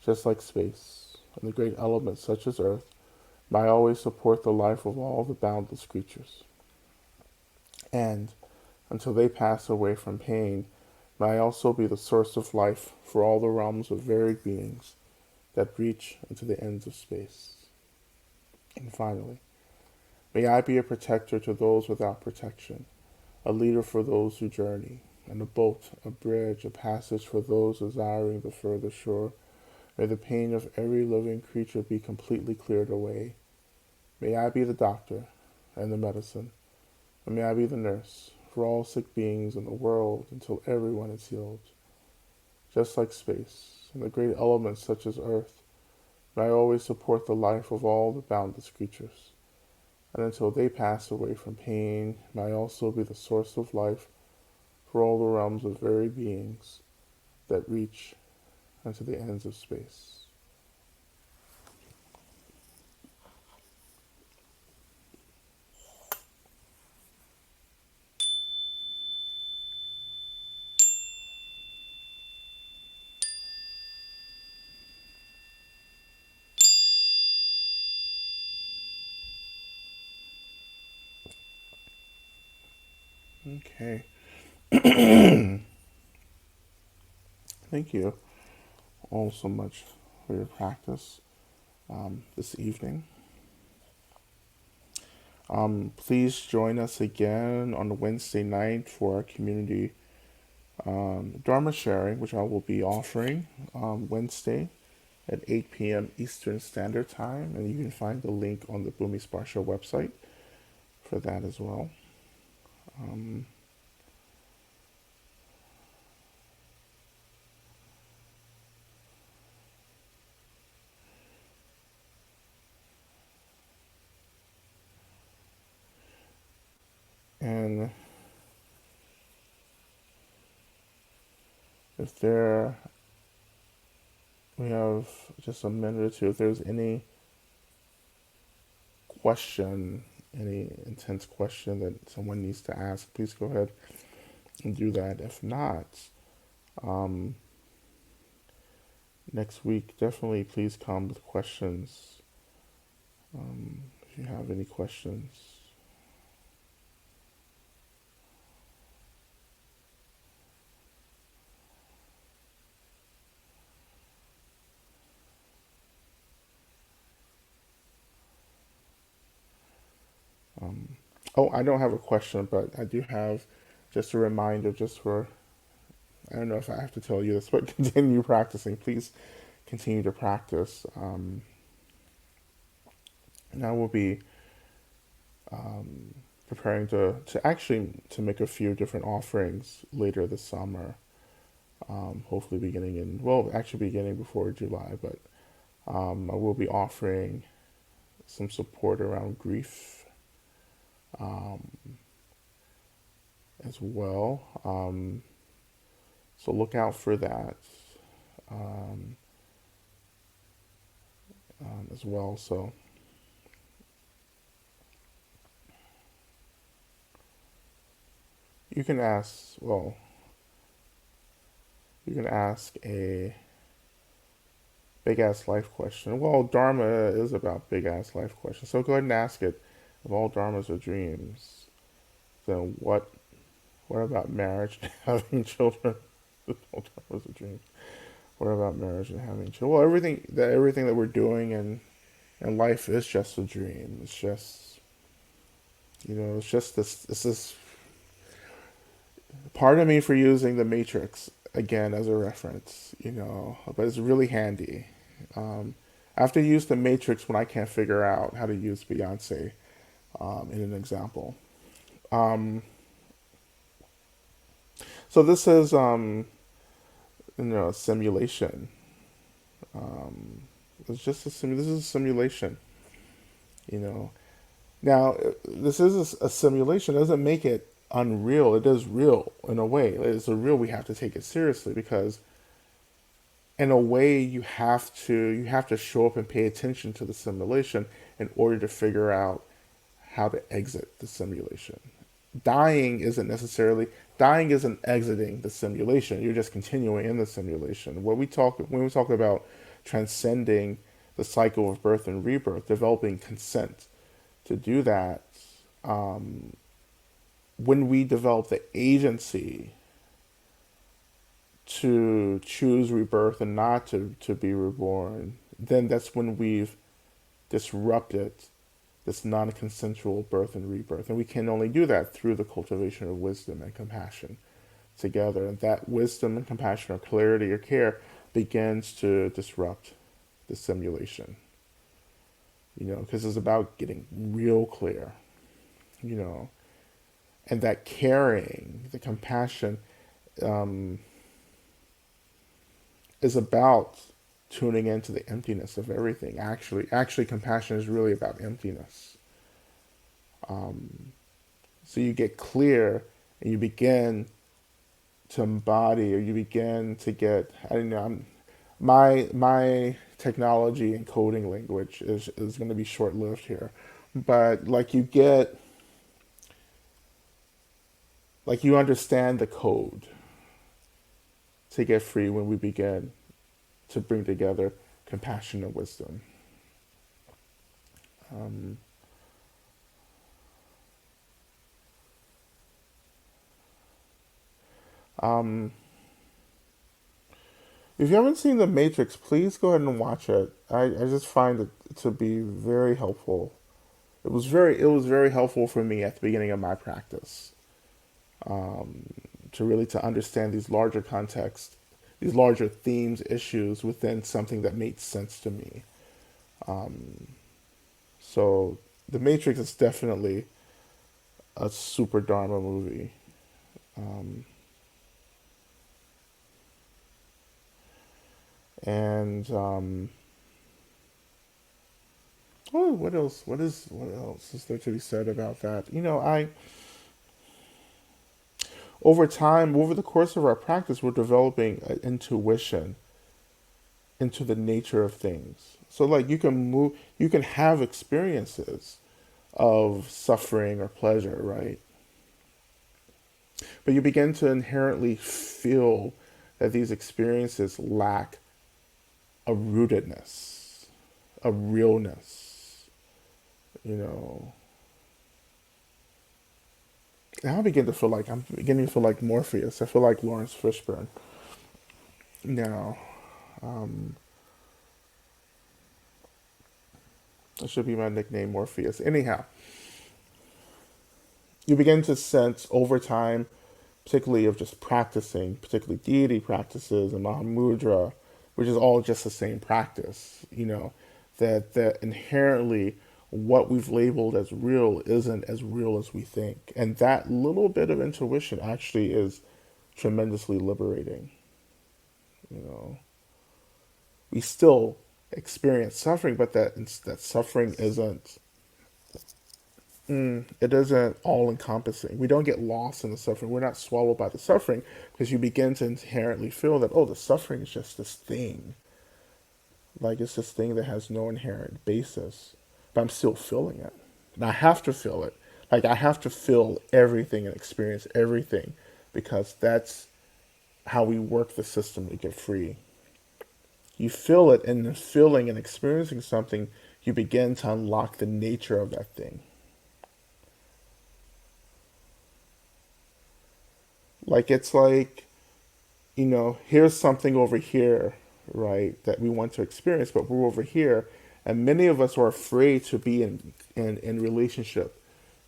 Just like space and the great elements such as earth, may I always support the life of all the boundless creatures. And until they pass away from pain, may I also be the source of life for all the realms of varied beings that reach into the ends of space. And finally, may I be a protector to those without protection, a leader for those who journey, and a boat, a bridge, a passage for those desiring the further shore. May the pain of every living creature be completely cleared away. May I be the doctor and the medicine, and may I be the nurse for all sick beings in the world until everyone is healed. Just like space and the great elements such as earth, may I always support the life of all the boundless creatures. And until they pass away from pain, may I also be the source of life for all the realms of varied beings that reach into the ends of space. Okay. Thank you all so much for your practice this evening. Please join us again on Wednesday night for our community Dharma sharing, which I will be offering Wednesday at 8 p.m. Eastern Standard Time. And you can find the link on the Bhumi Sparsha website for that as well. Um, and if there, we have just a minute or two, if there's any question, any intense question that someone needs to ask, please go ahead and do that. If not, um, next week, definitely please come with questions if you have any questions. Um, oh, I don't have a question, but I do have just a reminder just for, I don't know if I have to tell you this, but continue practicing. Please continue to practice. And I will be preparing to actually to make a few different offerings later this summer. Hopefully beginning in, well, actually beginning before July, but I will be offering some support around grief as well. So look out for that um, as well. So you can ask, well, you can ask a big ass life question. Well, Dharma is about big ass life questions. So go ahead and ask it. If all dharmas are dreams, then what about marriage and having children? If all dharmas are dreams. What about marriage and having children? Well, everything that we're doing and life is just a dream. It's just, it's just this part of me for using the Matrix again as a reference, but it's really handy. I have to use the Matrix when I can't figure out how to use Beyonce in an example. Um, so this is, a simulation. Um, it's just this is a simulation. You know. Now, this is a simulation. It doesn't make it unreal. It is real in a way. It's a real. We have to take it seriously because, in a way, you have to show up and pay attention to the simulation in order to figure out how to exit the simulation. Dying isn't exiting the simulation. You're just continuing in the simulation. When we talk about transcending the cycle of birth and rebirth, developing consent to do that, when we develop the agency to choose rebirth and not to be reborn, then that's when we've disrupted this non consensual birth and rebirth. And we can only do that through the cultivation of wisdom and compassion together. And that wisdom and compassion or clarity or care begins to disrupt the simulation, because it's about getting real clear, you know, and that caring, the compassion, um, is about tuning into the emptiness of everything. Actually, compassion is really about emptiness. So you get clear and you begin to embody, or you begin to get. I don't know. My technology and coding language is going to be short lived here, but like you understand the code to get free when we begin to bring together compassion and wisdom. Um, um, if you haven't seen The Matrix, please go ahead and watch it. I just find it to be very helpful. It was very helpful for me at the beginning of my practice, to really to understand these larger contexts, these larger themes, issues within something that made sense to me. So The Matrix is definitely a super Dharma movie. Um, and oh, what else? What else is there to be said about that? I over time, over the course of our practice, we're developing an intuition into the nature of things. So like you can have experiences of suffering or pleasure, right? But you begin to inherently feel that these experiences lack a rootedness, a realness, you know. Now I'm beginning to feel like Morpheus. I feel like Lawrence Fishburne. Now, um, that should be my nickname, Morpheus. Anyhow, you begin to sense over time, particularly of just practicing, particularly deity practices and Mahamudra, which is all just the same practice, that inherently what we've labeled as real isn't as real as we think. And that little bit of intuition actually is tremendously liberating. You know, we still experience suffering, but that suffering isn't all encompassing. We don't get lost in the suffering. We're not swallowed by the suffering because you begin to inherently feel that, oh, the suffering is just this thing. Like it's this thing that has no inherent basis, but I'm still feeling it. And I have to feel it. Like I have to feel everything and experience everything because that's how we work the system to get free. You feel it, and in feeling and experiencing something, you begin to unlock the nature of that thing. Like it's like, here's something over here, right, that we want to experience, but we're over here. And many of us are afraid to be in relationship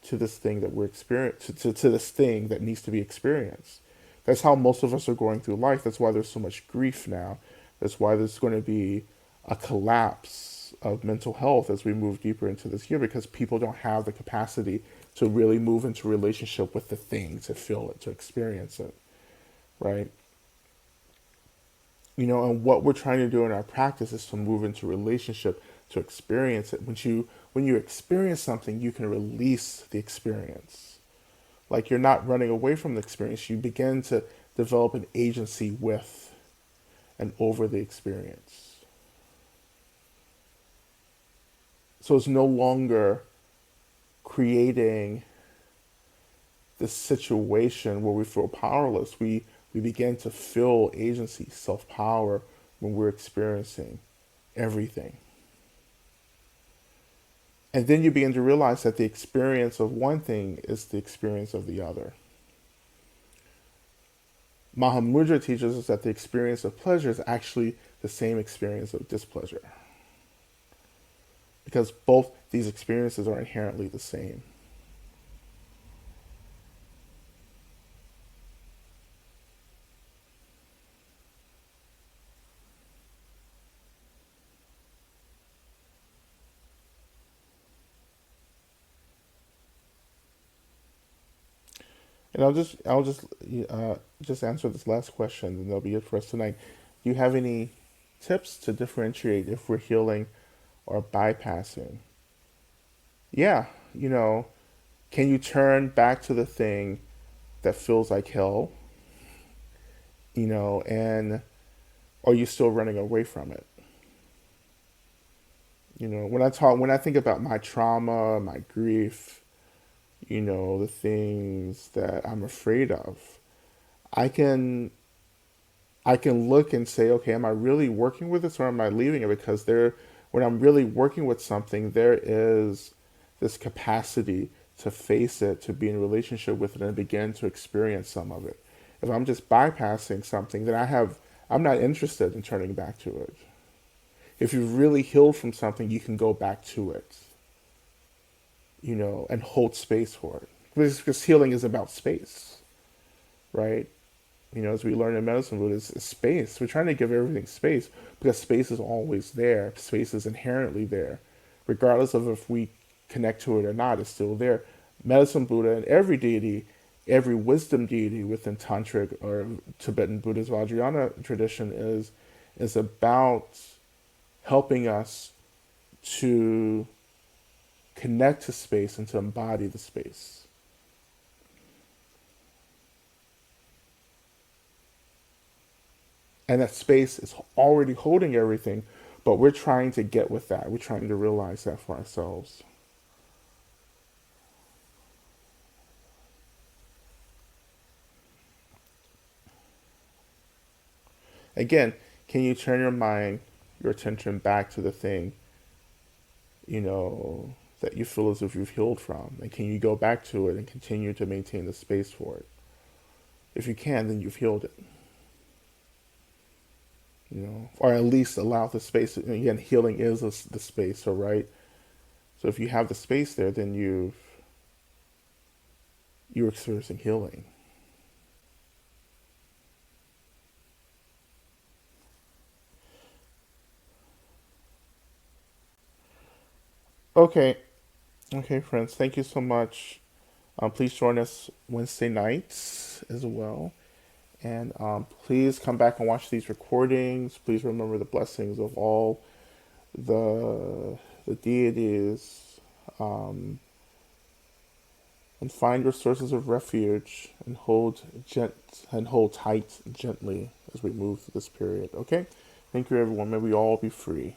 to this thing that we're experiencing, to this thing that needs to be experienced. That's how most of us are going through life. That's why there's so much grief now. That's why there's going to be a collapse of mental health as we move deeper into this year because people don't have the capacity to really move into relationship with the thing, to feel it, to experience it, right? And what we're trying to do in our practice is to move into relationship to experience it. When you experience something, you can release the experience. Like you're not running away from the experience. You begin to develop an agency with and over the experience. So it's no longer creating this situation where we feel powerless. We begin to feel agency, self power when we're experiencing everything. And then you begin to realize that the experience of one thing is the experience of the other. Mahamudra teaches us that the experience of pleasure is actually the same experience of displeasure, because both these experiences are inherently the same. And just answer this last question, and that'll be it for us tonight. Do you have any tips to differentiate if we're healing or bypassing? Yeah, you know, can you turn back to the thing that feels like hell, and are you still running away from it? When I think about my trauma, my grief, the things that I'm afraid of, I can I can look and say, okay, am I really working with this or am I leaving it? Because when I'm really working with something, there is this capacity to face it, to be in a relationship with it, and begin to experience some of it. If I'm just bypassing something, then I'm not interested in turning back to it. If you've really healed from something, you can go back to it, and hold space for it. Because healing is about space, right? As we learn in medicine, but it's space. We're trying to give everything space because space is always there. Space is inherently there. Regardless of if we connect to it or not, it's still there. Medicine Buddha and every deity, every wisdom deity within Tantric or Tibetan Buddhist Vajrayana tradition is about helping us to connect to space and to embody the space. And that space is already holding everything, but we're trying to get with that. We're trying to realize that for ourselves. Again, can you turn your attention back to the thing, that you feel as if you've healed from? And can you go back to it and continue to maintain the space for it? If you can, then you've healed it, or at least allow the space. Again, healing is the space, so right? So if you have the space there, then you're experiencing healing. Okay, okay, friends. Thank you so much. Please join us Wednesday nights as well. And please come back and watch these recordings. Please remember the blessings of all the deities, and find your sources of refuge and hold tight gently as we move through this period. Okay, thank you, everyone. May we all be free.